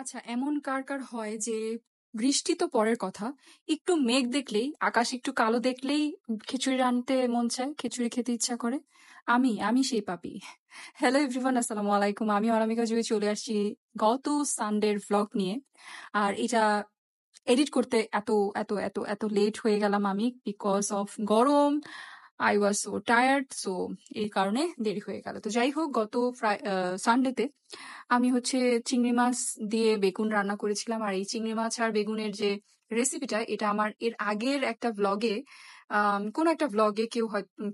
আচ্ছা, এমন কার কার হয় যে বৃষ্টি তো পরের কথা, একটু মেঘ দেখলেই, আকাশ একটু কালো দেখলেই খিচুড়ি রাঁধতে মন চায়, খিচুড়ি খেতে ইচ্ছা করে? আমি সেই পাপি। হ্যালো এভরিওয়ান, আসসালামু আলাইকুম। আমি অনামিকা জুই চলে আসছি গত সানডের ভ্লগ নিয়ে। আর এটা এডিট করতে এত এত এত এত লেট হয়ে গেলাম আমি, বিকজ অফ গরম। I was so tired, so এই কারণে দেরি হয়ে গেল। তো যাই হোক, গত সানডেতে আমি হচ্ছে চিংড়ি মাছ দিয়ে বেগুন রান্না করেছিলাম। আর এই চিংড়ি মাছ আর বেগুনের যে রেসিপিটা, এটা আমার এর আগের একটা ভ্লগে, কোন একটা ভ্লগে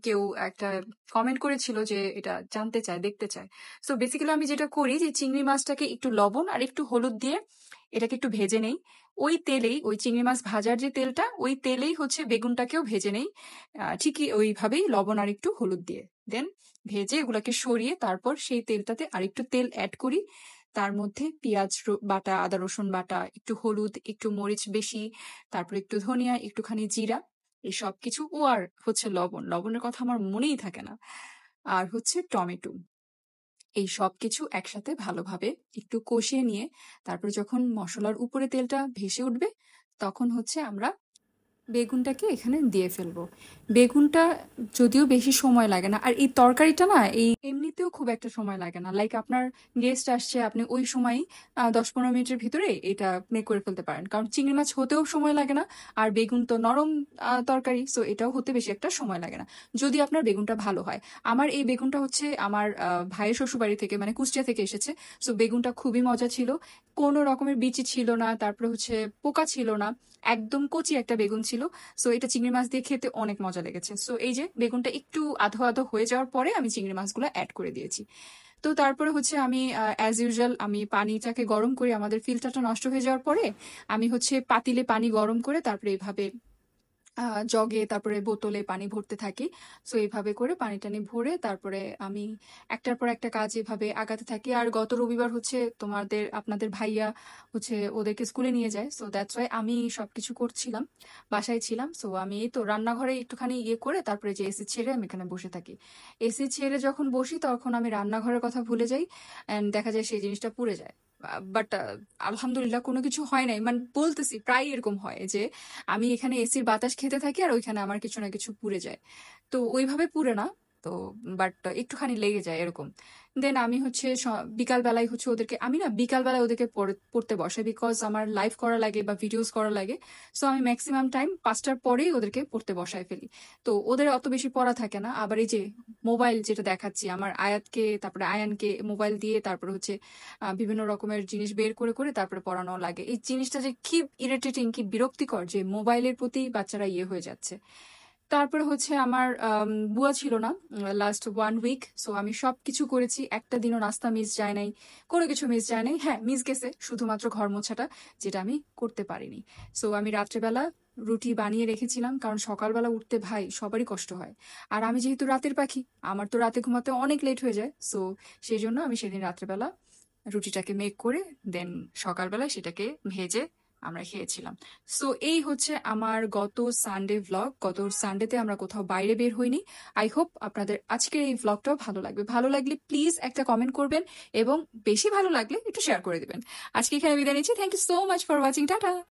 কেউ একটা কমেন্ট করেছিল যে এটা জানতে চায়, দেখতে চায়। সো বেসিক্যালি আমি যেটা করি যে চিংড়ি মাছটাকে একটু লবণ আর একটু হলুদ দিয়ে এটাকে একটু ভেজে নেই। ওই তেলেই, ওই চিংড়ি মাছ ভাজার যে তেলটা, ওই তেলেই হচ্ছে বেগুনটাকেও ভেজে নেই। ঠিকই ওইভাবেই লবণ আর একটু হলুদ দিয়ে দেন ভেজে এগুলাকে সরিয়ে তারপর সেই তেলটাতে আরেকটু তেল অ্যাড করি। তার মধ্যে পেঁয়াজ বাটা, আদা রসুন বাটা, একটু হলুদ, একটু মরিচ বেশি, তারপর একটু ধনিয়া, একটুখানি জিরা, এই সব কিছু, ও আর হচ্ছে লবণ, লবণের কথা আমার মনেই থাকে না, আর হচ্ছে টমেটো, এই সব কিছু একসাথে ভালোভাবে একটু কষিয়ে নিয়ে তারপর যখন মশলার উপরে তেলটা ভেসে উঠবে, তখন হচ্ছে আমরা বেগুনটাকে এখানে দিয়ে ফেলবো। বেগুনটা যদিও বেশি সময় লাগে না, আর এই তরকারিটা না এই এমনিতেও খুব একটা সময় লাগে না। লাইক আপনার গেস্ট আসছে, আপনি ওই সময়ই 10-15 মিনিটের ভিতরে এটা মেক করে ফেলতে পারেন, কারণ চিংড়ি মাছ হতেও সময় লাগে না। আর বেগুন তো নরম তরকারি, সো এটাও হতে বেশি একটা সময় লাগে না, যদি আপনার বেগুনটা ভালো হয়। আমার এই বেগুনটা হচ্ছে আমার ভাইয়ের শ্বশুরবাড়ি থেকে, মানে কুষ্টিয়া থেকে এসেছে। সো বেগুনটা খুবই মজা ছিল, কোনো রকমের বিচি ছিল না, তারপরে হচ্ছে পোকা ছিল না, একদম কচি একটা বেগুন ছিল। সো এটা চিংড়ি মাছ দিয়ে খেতে অনেক মজা লেগেছে। সো এই যে বেগুনটা একটু আধো আধো হয়ে যাওয়ার পরে আমি চিংড়ি মাছগুলো অ্যাড করে দিয়েছি। তো তারপরে হচ্ছে আমি অ্যাজ ইউজুয়াল আমি পানিটাকে গরম করি, আমাদের ফিল্টারটা নষ্ট হয়ে যাওয়ার পরে আমি হচ্ছে পাতিলে পানি গরম করে তারপরে এইভাবে জগে, তারপরে বোতলে পানি ভরতে থাকি। সো এইভাবে করে পানি টানি ভরে তারপরে আমি একটার পর একটা কাজ এভাবে আগাতে থাকি। আর গত রবিবার হচ্ছে আপনাদের ভাইয়া হচ্ছে ওদেরকে স্কুলে নিয়ে যায়, সো দ্যাটস ওয়াই আমি সবকিছু করছিলাম, বাসায় ছিলাম। সো আমি এই তো রান্নাঘরে একটুখানি ইয়ে করে তারপরে যে এসি ছেড়ে আমি এখানে বসে থাকি। এসি ছেড়ে যখন বসি তখন আমি রান্নাঘরের কথা ভুলে যাই, অ্যান্ড দেখা যায় সেই জিনিসটা পুড়ে যায়। বাট আলহামদুলিল্লাহ কোনো কিছু হয় নাই। মানে বলতেছি, প্রায় এরকম হয় যে আমি এখানে এসির বাতাস খেতে থাকি আর ওইখানে আমার কিছু না কিছু পুড়ে যায়। তো ওইভাবে পুড়ে না, তো বাট একটুখানি লেগে যায় এরকম। দেন আমি হচ্ছে বিকাল বেলায় হচ্ছে ওদেরকে, আমি না বিকাল বেলায় ওদেরকে পড়তে বসে, বিকজ আমার লাইভ করা লাগে বা ভিডিওস করা লাগে। সো আমি ম্যাক্সিমাম টাইম 5টার পরেই ওদেরকে পড়তে বসায় ফেলি। তো ওদের অত বেশি পড়া থাকে না। আবার এই যে মোবাইল যেটা দেখাচ্ছি, আমার আয়াতকে তারপরে আয়ানকে মোবাইল দিয়ে তারপরে হচ্ছে বিভিন্ন রকমের জিনিস বের করে করে তারপরে পড়ানো লাগে। এই জিনিসটা যে কি ইরিটেটিং, কি বিরক্তিকর যে মোবাইলের প্রতি বাচ্চারা ইয়ে হয়ে যাচ্ছে। তারপরে হচ্ছে আমার বুয়া ছিল না লাস্ট 1 উইক, সো আমি সবকিছু করেছি, একটা দিনও নাস্তা মিস যায় নাই, কোনো কিছু মিস যায় নাই। হ্যাঁ, মিস গেছে শুধুমাত্র ঘর মোছাটা, যেটা আমি করতে পারিনি। সো আমি রাত্রেবেলা রুটি বানিয়ে রেখেছিলাম, কারণ সকালবেলা উঠতে ভাই সবারই কষ্ট হয়। আর আমি যেহেতু রাতের পাখি, আমার তো রাতে ঘুমাতে অনেক লেট হয়ে যায়। সো সেই জন্য আমি সেদিন রাত্রেবেলা রুটিটাকে মেক করে দেন সকালবেলা সেটাকে ভেজে আমরা খেয়েছিলাম। সো এই হচ্ছে আমার গত সানডে ভ্লগ। গত সানডেতে আমরা কোথাও বাইরে বের হইনি। আই হোপ আপনাদের আজকের এই ভ্লগটাও ভালো লাগবে। ভালো লাগলে প্লিজ একটা কমেন্ট করবেন, এবং বেশি ভালো লাগলে একটু শেয়ার করে দিবেন। আজকে এখানে বিদায় নিচ্ছি। Thank you so much for watching. Tata.